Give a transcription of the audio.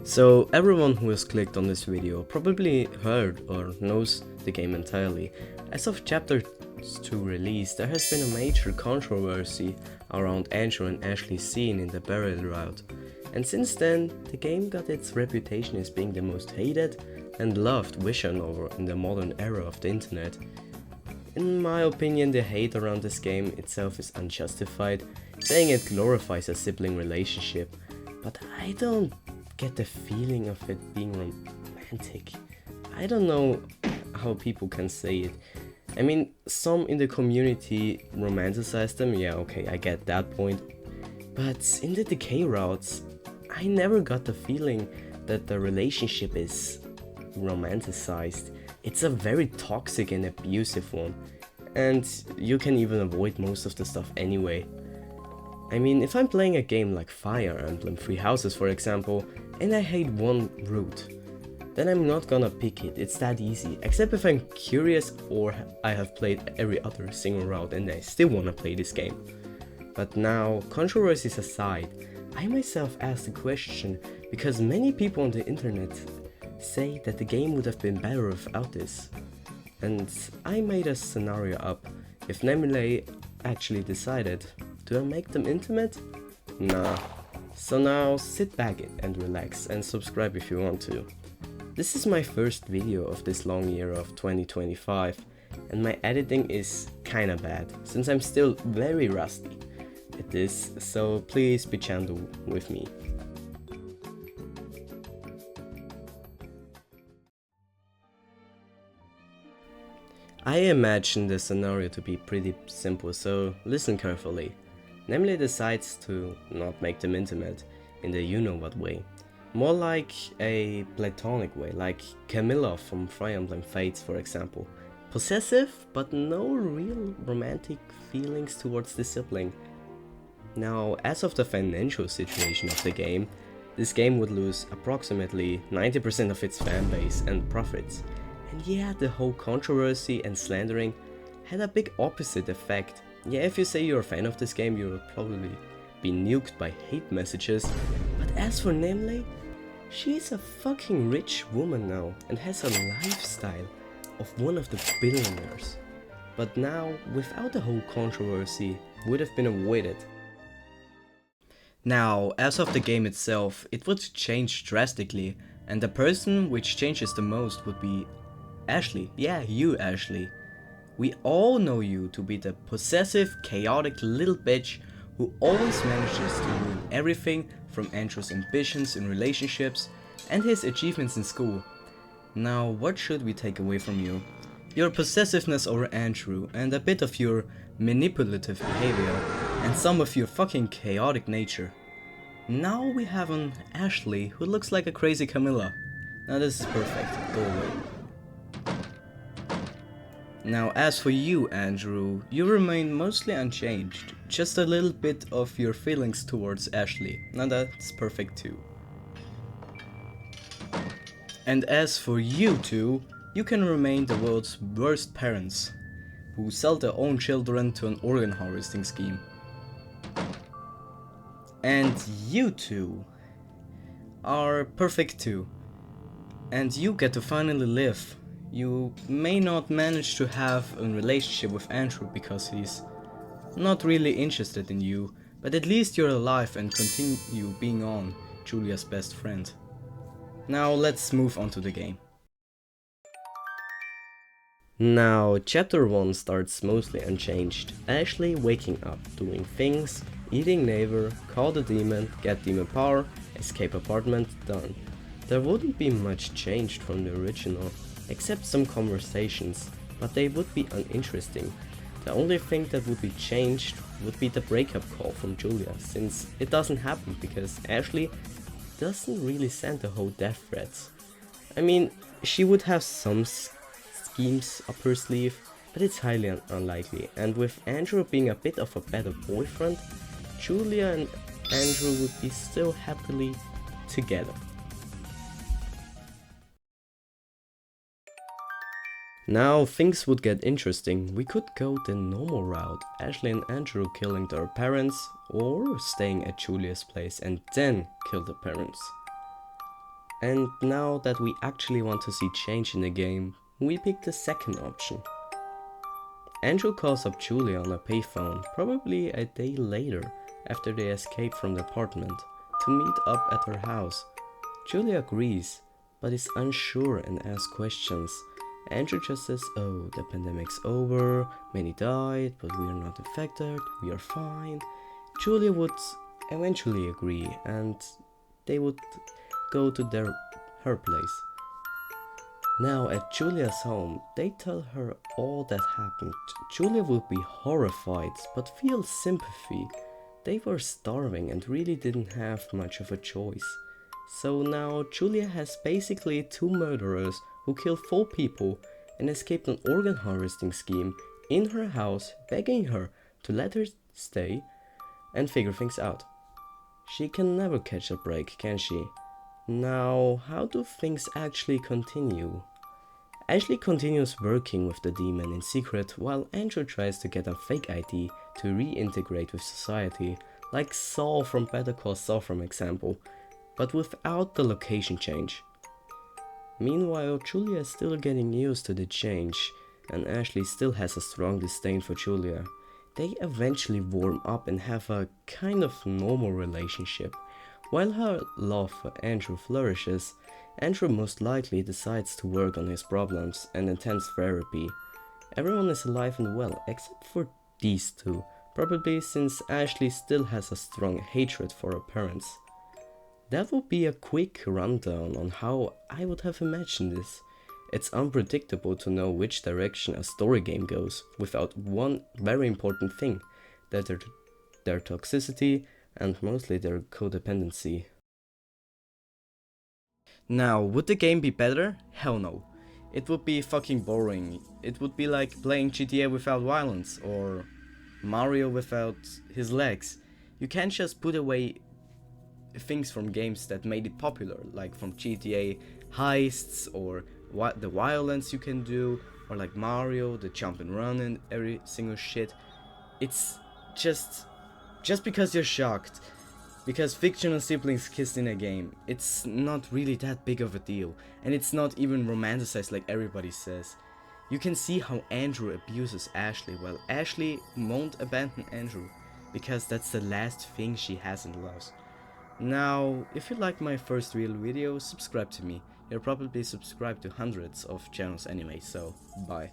So everyone who has clicked on this video probably heard or knows the game entirely. As of Chapter 2 release, there has been a major controversy around Andrew and Ashley's scene in the burial route. And since then, the game got its reputation as being the most hated and loved visual novel in the modern era of the internet. In my opinion, the hate around this game itself is unjustified, saying it glorifies a sibling relationship, but I don't get the feeling of it being romantic. I don't know how people can say it. I mean, some in the community romanticize them, yeah, okay, I get that point, but in the decay routes, I never got the feeling that the relationship is romanticized. It's a very toxic and abusive one, and you can even avoid most of the stuff anyway. I mean, if I'm playing a game like Fire Emblem Three Houses for example, and I hate one route, then I'm not gonna pick it, it's that easy, except if I'm curious or I have played every other single route and I still wanna play this game. But now, controversies aside, I myself asked the question because many people on the internet say that the game would have been better without this. And I made a scenario up. If Nemile actually decided, do I make them intimate? Nah. So now sit back and relax and subscribe if you want to. This is my first video of this long year of 2025 and my editing is kinda bad since I'm still very rusty at this, so please be gentle with me. I imagine the scenario to be pretty simple, so listen carefully. Nemile decides to not make them intimate in the you-know-what way. More like a platonic way, like Camilla from Fire Emblem Fates for example. Possessive, but no real romantic feelings towards the sibling. Now, as of the financial situation of the game, this game would lose approximately 90% of its fanbase and profits. And yeah, the whole controversy and slandering had a big opposite effect. Yeah, if you say you're a fan of this game, you'll probably be nuked by hate messages. But as for Nemle, she's a fucking rich woman now and has a lifestyle of one of the billionaires. But now, without the whole controversy, would have been avoided. Now, as of the game itself, it would change drastically, and the person which changes the most would be Ashley. Yeah, you Ashley. We all know you to be the possessive, chaotic little bitch who always manages to ruin everything from Andrew's ambitions in relationships and his achievements in school. Now, what should we take away from you? Your possessiveness over Andrew and a bit of your manipulative behavior and some of your fucking chaotic nature. Now we have an Ashley who looks like a crazy Camilla. Now this is perfect, go away. Now as for you Andrew, you remain mostly unchanged, just a little bit of your feelings towards Ashley. Now that's perfect too. And as for you two, you can remain the world's worst parents, who sell their own children to an organ harvesting scheme. And you two are perfect too. And you get to finally live. You may not manage to have a relationship with Andrew because he's not really interested in you, but at least you're alive and continue being on Julia's best friend. Now let's move on to the game. Now, chapter 1 starts mostly unchanged. Ashley waking up, doing things, eating neighbor, call the demon, get demon power, escape apartment, done. There wouldn't be much changed from the original, except some conversations, but they would be uninteresting. The only thing that would be changed would be the breakup call from Julia, since it doesn't happen because Ashley doesn't really send the whole death threats. I mean, she would have some schemes up her sleeve, but it's highly unlikely, and with Andrew being a bit of a better boyfriend, Julia and Andrew would be still happily together. Now things would get interesting. We could go the normal route, Ashley and Andrew killing their parents, or staying at Julia's place and then kill the parents. And now that we actually want to see change in the game, we pick the second option. Andrew calls up Julia on a payphone, probably a day later after they escape from the apartment, to meet up at her house. Julia agrees, but is unsure and asks questions. Andrew just says, "Oh, the pandemic's over, many died, but we are not infected, we are fine." Julia would eventually agree, and they would go to her place. Now at Julia's home, they tell her all that happened. Julia would be horrified, but feel sympathy. They were starving and really didn't have much of a choice. So now Julia has basically two murderers who killed 4 people and escaped an organ harvesting scheme in her house, begging her to let her stay and figure things out. She can never catch a break, can she? Now, how do things actually continue? Ashley continues working with the demon in secret while Andrew tries to get a fake ID to reintegrate with society, like Saul from Better Call Saul for example, but without the location change. Meanwhile, Julia is still getting used to the change, and Ashley still has a strong disdain for Julia. They eventually warm up and have a kind of normal relationship. While her love for Andrew flourishes, Andrew most likely decides to work on his problems and attends therapy. Everyone is alive and well except for these two, probably since Ashley still has a strong hatred for her parents. That would be a quick rundown on how I would have imagined this. It's unpredictable to know which direction a story game goes without one very important thing, that their toxicity and mostly their codependency. Now, would the game be better? Hell no. It would be fucking boring. It would be like playing GTA without violence, or Mario without his legs. You can't just put away things from games that made it popular, like from GTA heists, or what the violence you can do, or like Mario, the jump and run and every single shit. It's just because you're shocked. Because fictional siblings kissed in a game, it's not really that big of a deal, and it's not even romanticized like everybody says. You can see how Andrew abuses Ashley, while Ashley won't abandon Andrew, because that's the last thing she has in love. Now, if you like my first real video, subscribe to me. You're probably subscribed to hundreds of channels anyway, so bye.